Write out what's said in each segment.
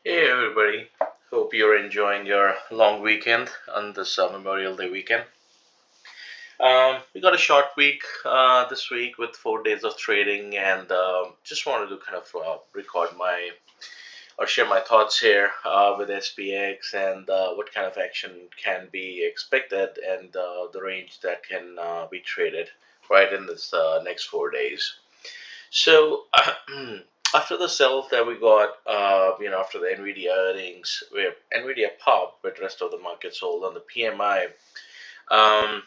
Hey everybody, hope you're enjoying your long weekend on this Memorial Day weekend. We got a short week this week with 4 days of trading, and just wanted to kind of record my or share my thoughts here with SPX and what kind of action can be expected and the range that can be traded right in this next 4 days. So after the sell that we got, after the Nvidia earnings, where Nvidia popped, but rest of the market sold on the PMI, um,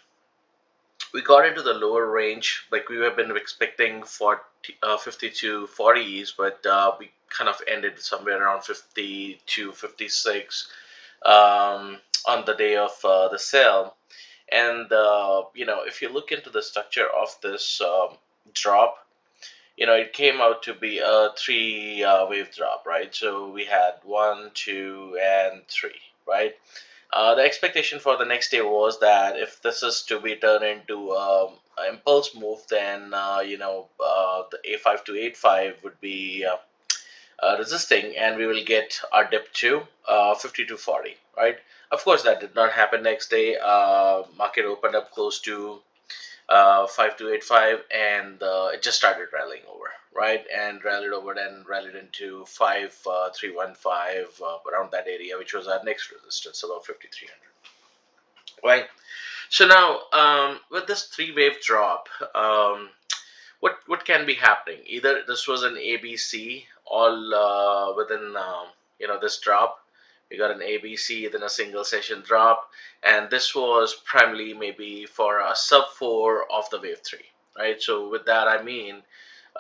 we got into the lower range. Like we have been expecting 50 to 40s, but we kind of ended somewhere around 50 to 56 on the day of the sale. And if you look into the structure of this drop, it came out to be a three wave drop, right? So we had one, two, and three, right? The expectation for the next day was that if this is to be turned into an impulse move, then the A5 to 85 would be resisting, and we will get our dip to 50 to 40, right? Of course, that did not happen next day. Market opened up close to 5285, and it just started rallying over, right? And rallied over, then rallied into 5315 around that area, which was our next resistance, about 5300, right? So now, with this three wave drop, what can be happening? Either this was an ABC all within this drop. We got an ABC, then a single session drop, and this was primarily maybe for a sub four of the wave three, right? So with that I mean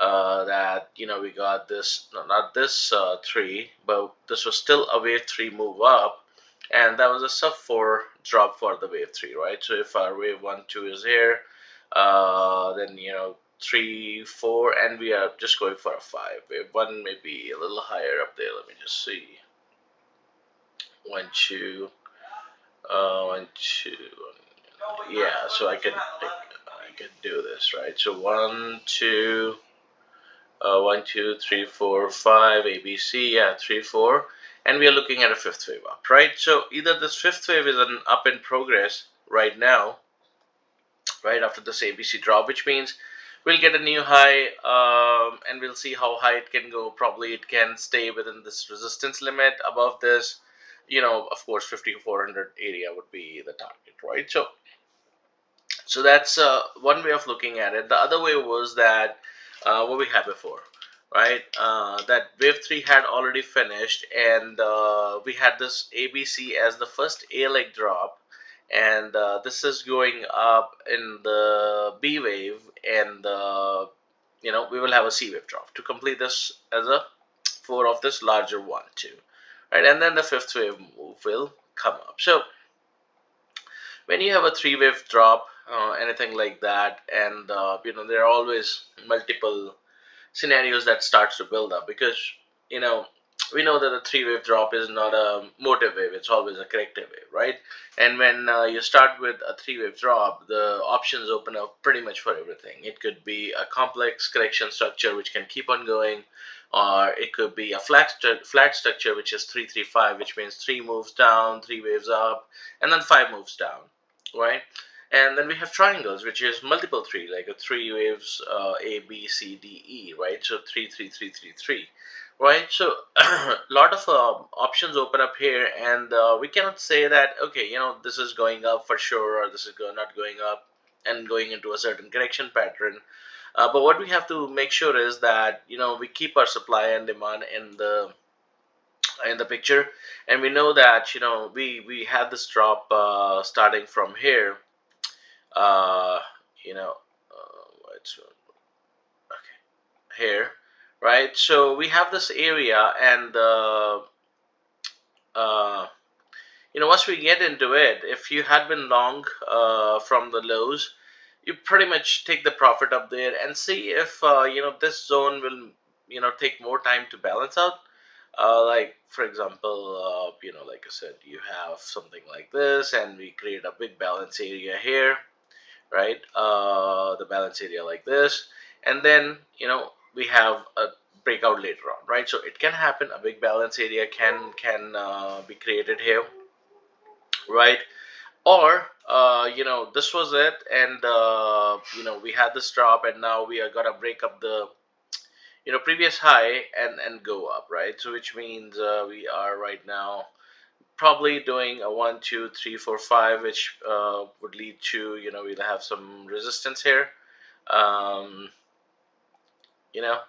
that we got this, no, not this three, but this was still a wave three move up, and that was a sub four drop for the wave three, right? So if our wave one two is here, then three four, and we are just going for a five. Wave one may be a little higher up there. Let me just see. One two, one two. Yeah, so I could do this, right? So one two. One, two, three, four, five, ABC, yeah, three, four, and we are looking at a fifth wave up, right? So either this fifth wave is an up in progress right now, right after this ABC drop, which means we'll get a new high, and we'll see how high it can go. Probably it can stay within this resistance limit. Above this, of course, 5400 area would be the target, right? So that's one way of looking at it. The other way was that what we had before, right? That wave three had already finished, and we had this ABC as the first A leg drop, and this is going up in the B wave, and we will have a C wave drop to complete this as a four of this larger one too, right? And then the fifth wave move will come up. So when you have a three wave drop, anything like that, and there are always multiple scenarios that starts to build up, because you know we know that a three wave drop is not a motive wave, it's always a corrective wave, right? And when you start with a three wave drop, the options open up pretty much for everything. It could be a complex correction structure which can keep on going, or it could be a flat structure, which is 335, which means three moves down, three waves up, and then five moves down, right? And then we have triangles, which is multiple three, like a three waves, A, B, C, D, E, right? So three, three, three, three, three, right? So a lot of options open up here, and we cannot say that okay, this is going up for sure, or this is not going up and going into a certain correction pattern. But what we have to make sure is that we keep our supply and demand in the picture, and we know that we have this drop starting from here, uh, you know, it's here, right? So we have this area, and uh, once we get into it, if you had been long from the lows, you pretty much take the profit up there and see if this zone will take more time to balance out. Like for example, like I said, you have something like this, and we create a big balance area here, right? The balance area like this, and then we have a breakout later on, right? So it can happen. A big balance area can be created here, right? Or this was it, and we had this drop, and now we are gonna break up the previous high and go up, right? So which means we are right now probably doing a 1 2 3 4 5, which would lead to we'll have some resistance here, um, you know,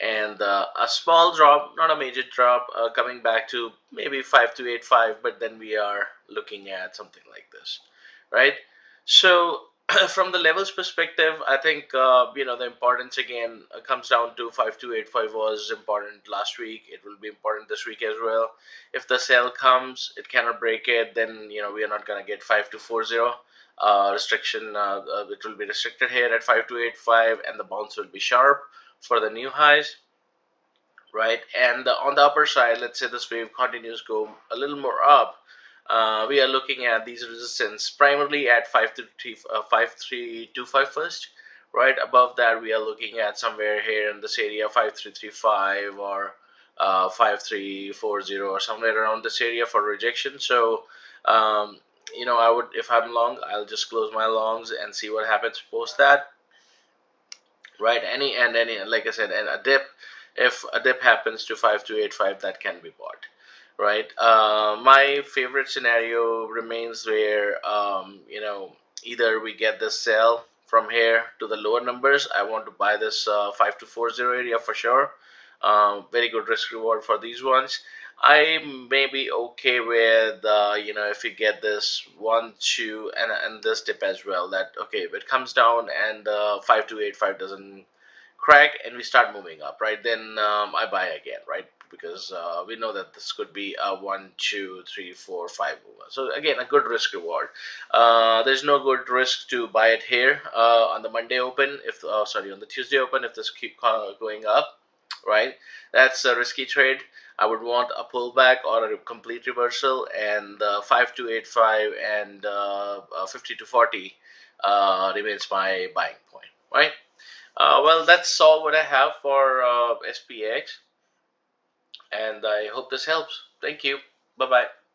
and a small drop, not a major drop, coming back to maybe 5285, but then we are looking at something like this, right? So from the levels perspective, I think the importance again comes down to 5285 was important last week. It will be important this week as well. If the sell comes, it cannot break it, then we are not going to get 5240 restriction. It will be restricted here at 5285, and the bounce will be sharp for the new highs, right? And on the upper side, let's say this wave continues go a little more up, we are looking at these resistance primarily at 5325 first, right? Above that, we are looking at somewhere here in this area 5335 or 5340 or somewhere around this area for rejection. So I would, if I'm long, I'll just close my longs and see what happens post that, right? Any, like I said, and a dip, if a dip happens to 5285, that can be bought, right? My favorite scenario remains where either we get this sell from here to the lower numbers. I want to buy this 5240 area for sure. Very good risk reward for these ones. I may be okay with if you get this 1 2 and this dip as well. That okay, if it comes down and 5285 doesn't crack and we start moving up, right? Then I buy again, right? Because we know that this could be a 1 2 3 4 5 mover. So again, a good risk reward. There's no good risk to buy it here on the Monday open. If sorry, on the Tuesday open, if this keep going up, right? That's a risky trade. I would want a pullback or a complete reversal, and 5285 and 50 to 40 remains my buying point, right? Well, that's all what I have for SPX, and I hope this helps. Thank you. Bye bye.